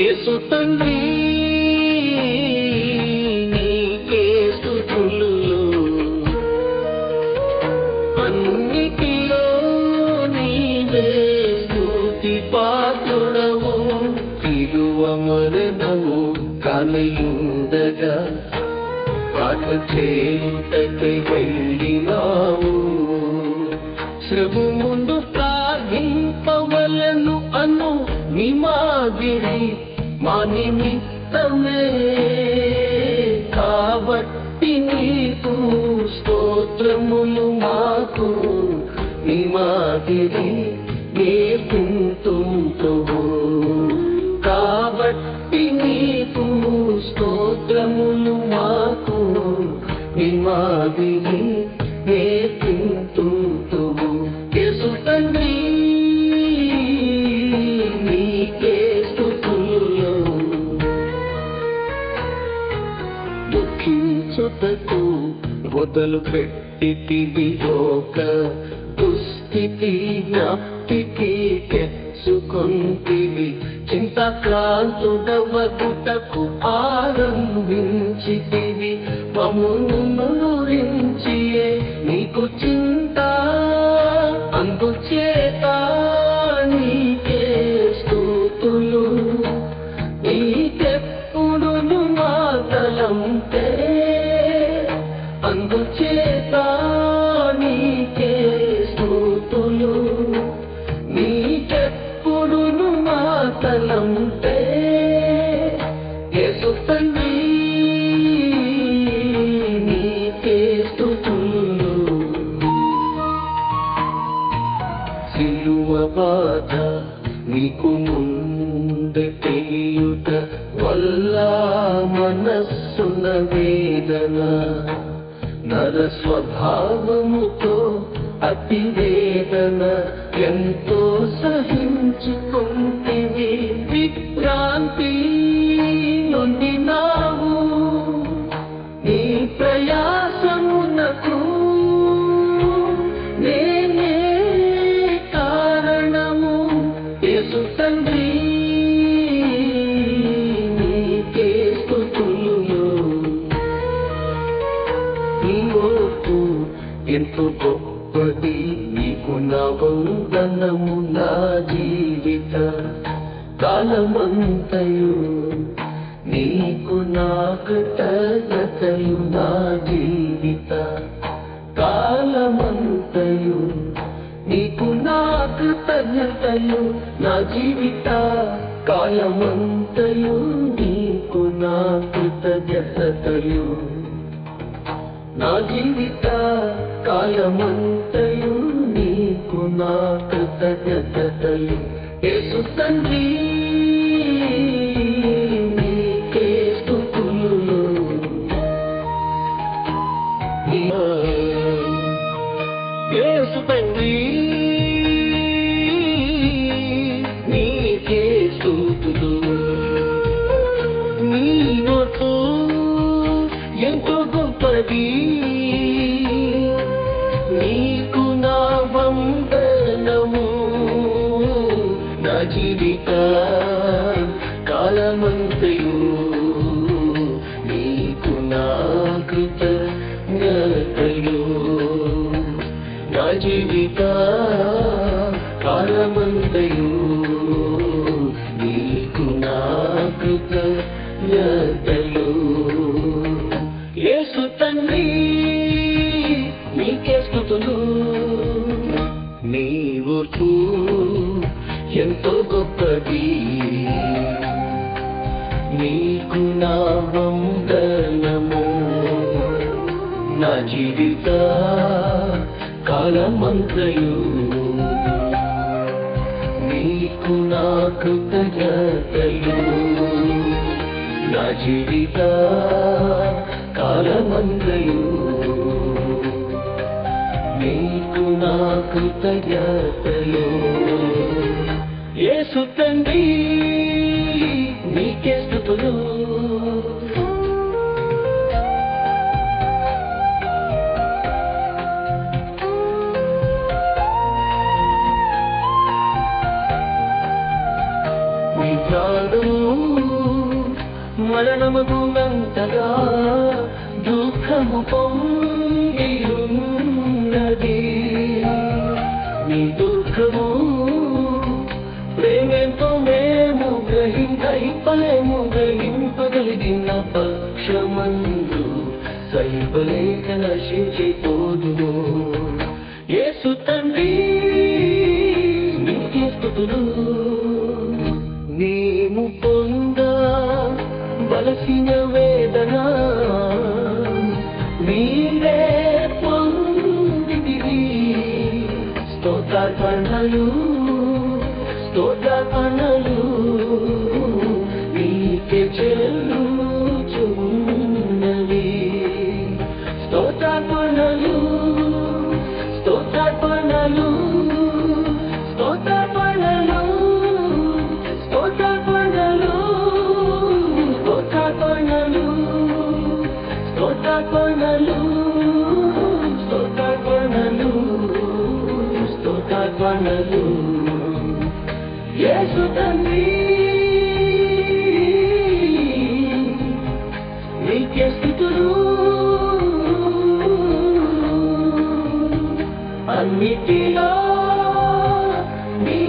యేసు తండ్రి నీకే స్తుతులు, అన్నిటిలో నీవే స్తుతి పాత్రుడవు. సిలువ మరణము కానయుండగా పాట చేయుటకై వెళ్ళినావు. శ్రమ ముందు సాగింపవలను అను నీ మాదిరి మా నిమిత్తమే. కాబట్టి నీకు స్తోత్రములు మాకు నీ మాదిరి నేర్పింతువు. కాబట్టి నీకు స్తోత్రములు మాకు నీ మాదిరి నేర్పింతువు. యేసు తండ్రి నీకే స్తుతులు, దుఃఖించుటకు మొదలు పెట్టితివి ఒక దుస్థితి జ్ఞప్తికి తెచ్చుకొంటివి. చింతాక్రాంతుడవగుటకు ఆరంభించితివి. మమ్మును నూరించియే నీకు చింత, అందుచేత నీకే స్తుతులు. నీకెప్పుడును మా తలంపే, అందుచేత నీకే స్తుతులు. నీకెప్పుడును మా తలంపే. యేసు తండ్రి నీకే స్తుతులు. సిలువ బాధ నీకు ముందే తెలియుట వల్ల మనస్సున వేదన, నర స్వభావముతో అతి వేదన ఎంతో సహించుకుంటివి. విభ్రాంతి నొందినావు నీ ప్రయాసమునకు, నేనే కారణము. యేసు తండ్రి నీకే స్తుతులు. నీ ఓర్పు ఎంతో గొప్పది, నీకు నా వందనము. నా జీవిత కాలమంతయు నీకు నా కృతజ్ఞతయు. నా జీవిత కాలమంతయు నీకు నా కృతజ్ఞతయు. నా జీవిత కాలమంతయు నీకు నా కృతజ్ఞతయు. నా జీవిత కాలమంతయు నీకు నా కృతజ్ఞతలు. యేసు తండ్రి నీకే స్తుతులు. యేసు తండ్రి నీకే స్తుతులు. నీ నోటు ఎంతో గొప్పది, నీకు నా వందనము. నా జీవిత కాలమంతయు నీకు నా కృతజ్ఞతలు. నా జీవిత కాలమంతయు నీకు నా కృతజ్ఞతలు. యేసు తండ్రి నీకే స్తుతులు. నీవు ఎంతో గొప్పది, నీకు నా వందనము. నా జీవిత కాలమంతయు నీకు నా కృతజ్ఞతలు. నా జీవిత కాలమంతయు నీకు నా కృతజ్ఞతలు. యేసు తండ్రి నీకే స్తుతులు. నీ ప్రాణము మరణమగునంతగా దుఃఖము పొంది ఉన్నది. నీ దుఃఖము ప్రేమతో మేము గ్రహింపగలిగిన పక్షమందు సైపలేక నశించిపోదుము. యేసు తండ్రి నీకే స్తుతులు. నీవు పొందవలసిన వేదన మీరే పొందితిరి. స్తోత్రార్పణలు నీకే చెల్లుచున్నవి. స్తోత్రార్పణలు యేసు తండ్రి నీకే స్తుతులు. అన్నిటిలో నీ